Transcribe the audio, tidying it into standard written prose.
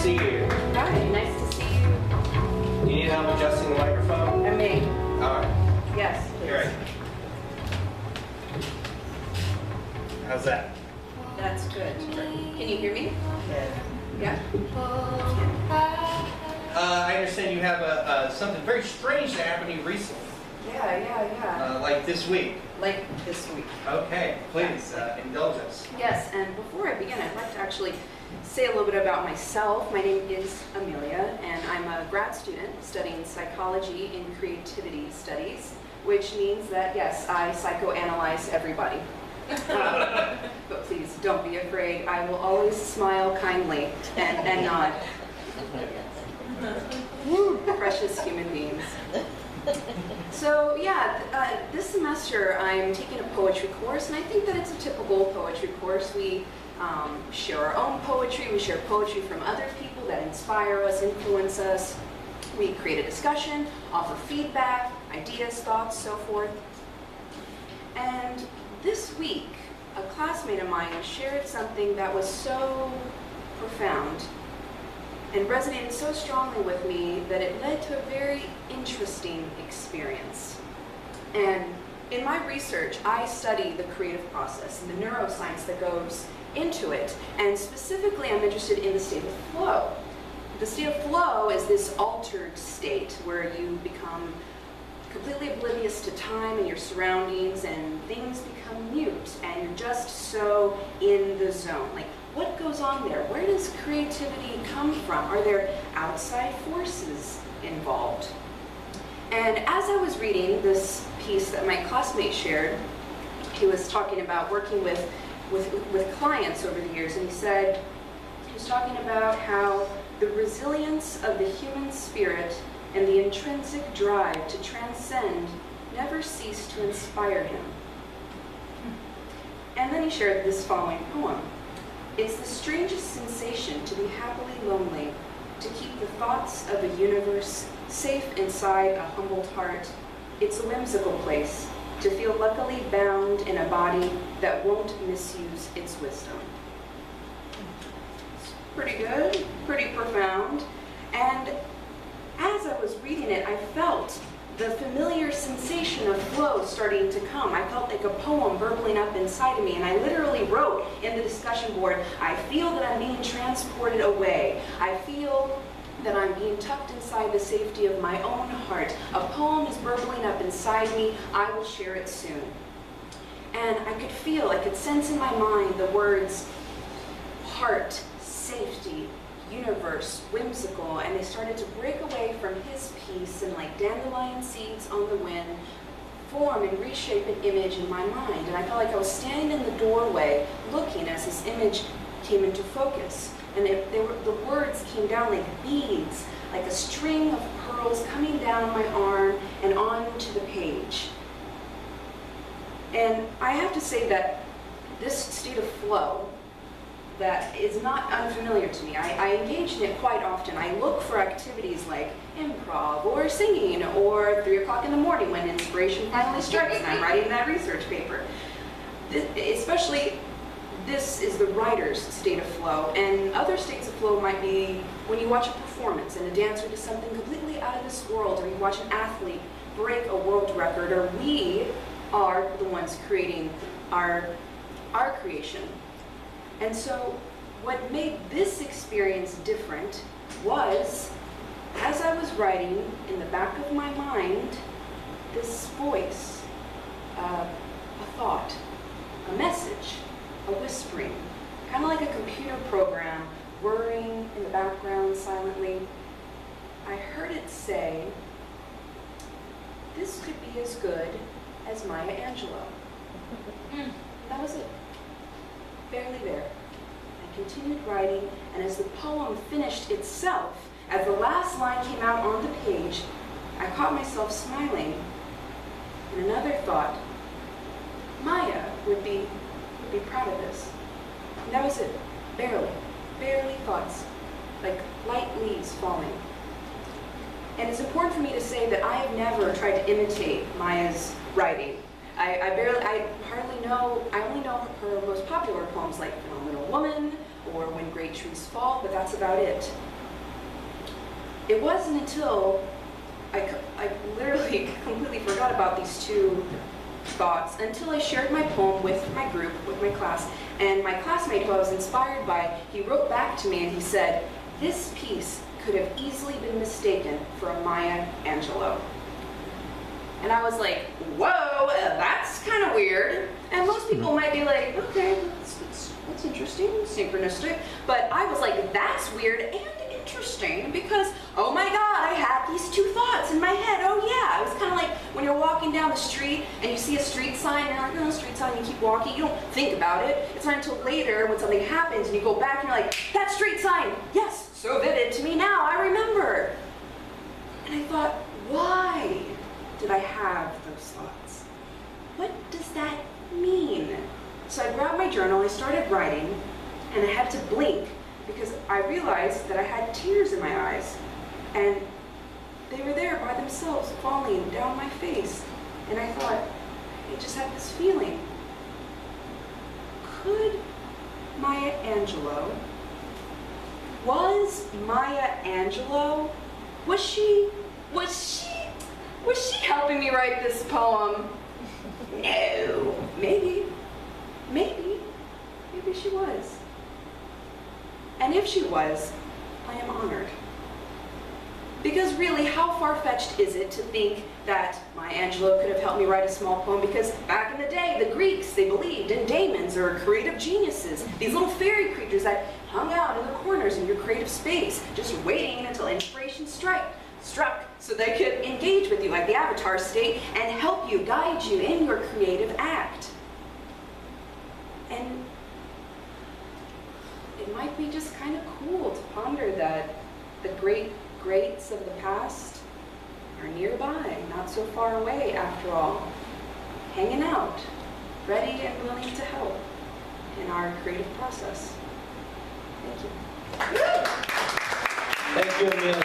see you. Hi, nice to see you. You need help adjusting the microphone? I may. All right. Yes, please. You're right. How's that? That's good. Can you hear me? Yeah? I understand you have something very strange that happened to you recently. Yeah. Like this week. Like this week. Okay, please indulge us. Yes, and before I begin, I'd like to actually say a little bit about myself. My name is Amelia, and I'm a grad student studying psychology in creativity studies, which means that, yes, I psychoanalyze everybody. But please don't be afraid. I will always smile kindly and nod. Precious human beings. So yeah, this semester I'm taking a poetry course, and I think that it's a typical poetry course. We share our own poetry, we share poetry from other people that inspire us, influence us. We create a discussion, offer feedback, ideas, thoughts, so forth. And this week, a classmate of mine shared something that was so profound and resonated so strongly with me that it led to a very interesting experience. And in my research, I study the creative process and the neuroscience that goes into it. And specifically, I'm interested in the state of flow. The state of flow is this altered state where you become completely oblivious to time and your surroundings, and things become mute, and you're just so in the zone. Like, what goes on there? Where does creativity come from? Are there outside forces involved? And as I was reading this piece that my classmate shared, he was talking about working with clients over the years, and he was talking about how the resilience of the human spirit and the intrinsic drive to transcend never ceased to inspire him. And then he shared this following poem. It's the strangest sensation to be happily lonely, to keep the thoughts of a universe safe inside a humbled heart. It's a whimsical place, to feel luckily bound in a body that won't misuse its wisdom. Pretty good, pretty profound. And as I was reading it, I felt the familiar sensation of flow starting to come. I felt like a poem burbling up inside of me, and I literally wrote in the discussion board, I feel that I'm being transported away. I feel that I'm being tucked inside the safety of my own heart. A poem is burbling up inside me. I will share it soon. And I could sense in my mind the words heart, safety, universe, whimsical, and they started to break away from his piece, and like dandelion seeds on the wind, form and reshape an image in my mind. And I felt like I was standing in the doorway looking as this image came into focus. And the words came down like beads, like a string of pearls coming down my arm and onto the page. And I have to say that this state of flow that is not unfamiliar to me. I engage in it quite often. I look for activities like improv or singing or 3 o'clock in the morning when inspiration finally strikes and I'm writing that research paper. Especially, this is the writer's state of flow, and other states of flow might be when you watch a performance and a dancer does something completely out of this world, or you watch an athlete break a world record, or we are the ones creating our creation. And so what made this experience different was, as I was writing, in the back of my mind, this voice, a thought, a message, a whispering, kind of like a computer program whirring in the background silently. I heard it say, this could be as good as Maya Angelou. That was it. Barely there. I continued writing, and as the poem finished itself, as the last line came out on the page, I caught myself smiling. And another thought, Maya would be proud of this. And that was it. Barely thoughts, like light leaves falling. And it's important for me to say that I have never tried to imitate Maya's writing. I only know her most popular poems like Phenomenal Woman or When Great Trees Fall, but that's about it. It wasn't until I literally completely forgot about these two thoughts until I shared my poem with my group, with my class, and my classmate who I was inspired by, he wrote back to me and he said, "This piece could have easily been mistaken for a Maya Angelou." And I was like, whoa, that's kind of weird. And most people might be like, okay, that's interesting, synchronistic. But I was like, that's weird and interesting because, oh my God, I had these two thoughts in my head. Oh yeah, it was kind of like when you're walking down the street and you see a street sign and you're like, oh, street sign, you keep walking, you don't think about it. It's not until later when something happens and you go back and you're like, that street sign, yes, so vivid to me now, I remember. And I thought, why did I have those thoughts? What does that mean? So I grabbed my journal, I started writing, and I had to blink because I realized that I had tears in my eyes, and they were there by themselves falling down my face. And I thought, I just had this feeling. Was Maya Angelou, was she helping me write this poem? No, maybe she was. And if she was, I am honored. Because really, how far-fetched is it to think that Maya Angelou could have helped me write a small poem? Because back in the day, the Greeks, they believed in daemons or creative geniuses, these little fairy creatures that hung out in the corners in your creative space, just waiting until inspiration struck so they could engage with you like the avatar state and help you, guide you in your creative act. And it might be just kind of cool to ponder that the greats of the past are nearby, not so far away after all, hanging out, ready and willing to help in our creative process. Thank you. Thank you, Amelia.